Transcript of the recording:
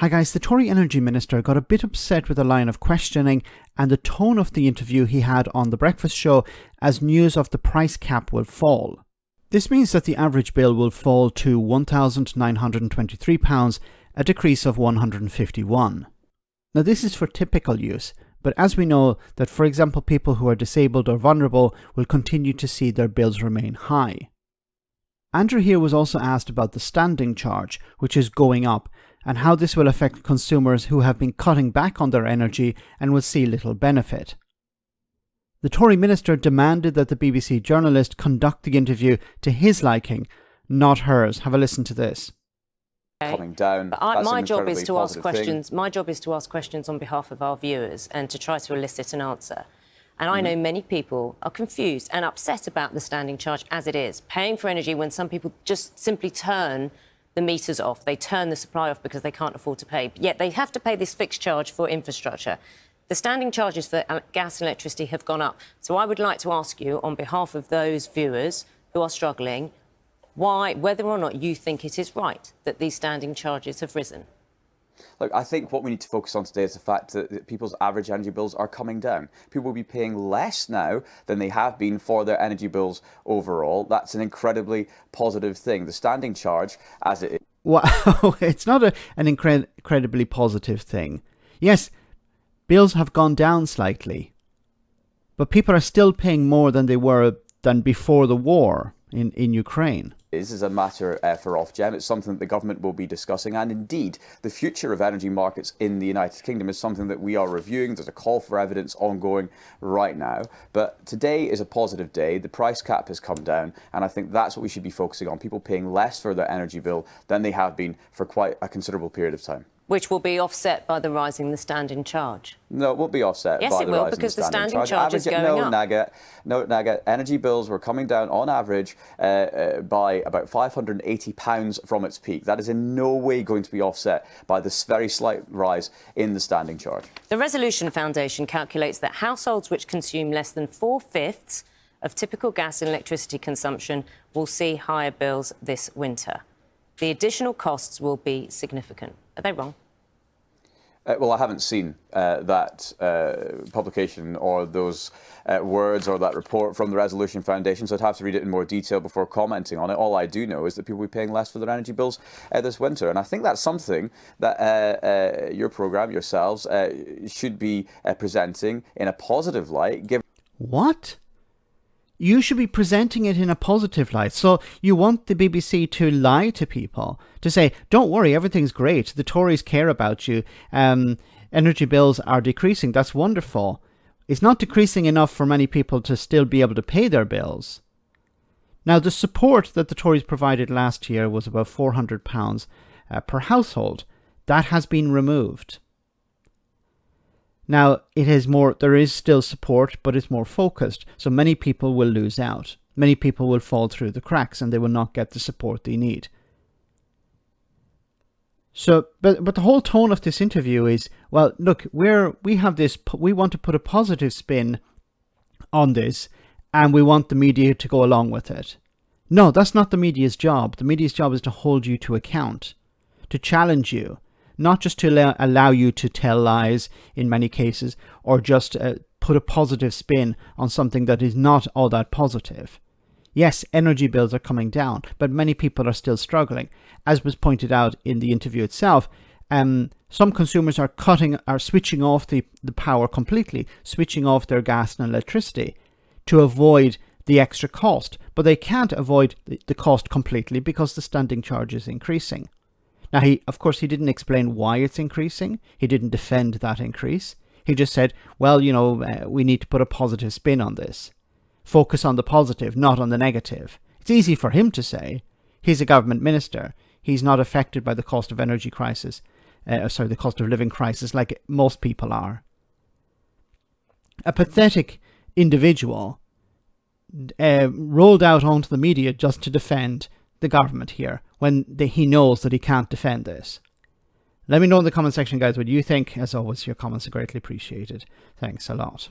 Hi guys, the Tory Energy Minister got a bit upset with the line of questioning and the tone of the interview he had on The Breakfast Show as news of the price cap will fall. This means that the average bill will fall to £1,923, a decrease of £151. Now this is for typical use, but as we know that, for example, people who are disabled or vulnerable will continue to see their bills remain high. Andrew here was also asked about the standing charge, which is going up, and how this will affect consumers who have been cutting back on their energy and will see little benefit. The Tory minister demanded that the BBC journalist conduct the interview to his liking, not hers. Have a listen to this. Coming down. My job is to ask questions. My job is to ask questions on behalf of our viewers and to try to elicit an answer. And I know many people are confused and upset about the standing charge as it is, paying for energy when some people just simply turn the meters off. They turn the supply off because they can't afford to pay. Yet they have to pay this fixed charge for infrastructure. The standing charges for gas and electricity have gone up. So I would like to ask you, on behalf of those viewers who are struggling, whether or not you think it is right that these standing charges have risen. Look, I think what we need to focus on today is the fact that people's average energy bills are coming down. People will be paying less now than they have been for their energy bills overall. That's an incredibly positive thing. The standing charge, as it is... Wow, it's not an incredibly positive thing. Yes, bills have gone down slightly, but people are still paying more than they were than before the war in Ukraine. Is a matter for Ofgem. It's something that the government will be discussing, and indeed the future of energy markets in the United Kingdom is something that we are reviewing. There's a call for evidence ongoing right now, but today is a positive day. The price cap has come down, and I think that's what we should be focusing on, people paying less for their energy bill than they have been for quite a considerable period of time. Which will be offset by the rising the standing charge. No, it won't be offset by the rising the standing charge. Yes, it will, because the standing charge is going up. No, Naga. Energy bills were coming down on average by about £580 from its peak. That is in no way going to be offset by this very slight rise in the standing charge. The Resolution Foundation calculates that households which consume less than 4/5 of typical gas and electricity consumption will see higher bills this winter. The additional costs will be significant. Are they wrong? Well, I haven't seen that publication or those words or that report from the Resolution Foundation, so I'd have to read it in more detail before commenting on it. All I do know is that people will be paying less for their energy bills this winter, and I think that's something that your programme, yourselves, should be presenting in a positive light. What? You should be presenting it in a positive light. So you want the BBC to lie to people, to say, don't worry, everything's great. The Tories care about you. Energy bills are decreasing. That's wonderful. It's not decreasing enough for many people to still be able to pay their bills. Now, the support that the Tories provided last year was about £400 per household. That has been removed. Now, there is still support, but it's more focused. So many people will lose out. Many people will fall through the cracks and they will not get the support they need. So, but the whole tone of this interview is, well, look, we want to put a positive spin on this and we want the media to go along with it. No, that's not the media's job. The media's job is to hold you to account, to challenge you. Not just to allow you to tell lies in many cases, or just put a positive spin on something that is not all that positive. Yes, energy bills are coming down, but many people are still struggling. As was pointed out in the interview itself, some consumers are switching off the power completely, switching off their gas and electricity to avoid the extra cost. But they can't avoid the cost completely because the standing charge is increasing. Now, of course, he didn't explain why it's increasing. He didn't defend that increase. He just said, well, we need to put a positive spin on this. Focus on the positive, not on the negative. It's easy for him to say. He's a government minister. He's not affected by the cost of energy crisis, the cost of living crisis like most people are. A pathetic individual rolled out onto the media just to defend the government here when he knows that he can't defend this. Let me know in the comment section, guys, what you think. As always, your comments are greatly appreciated. Thanks a lot.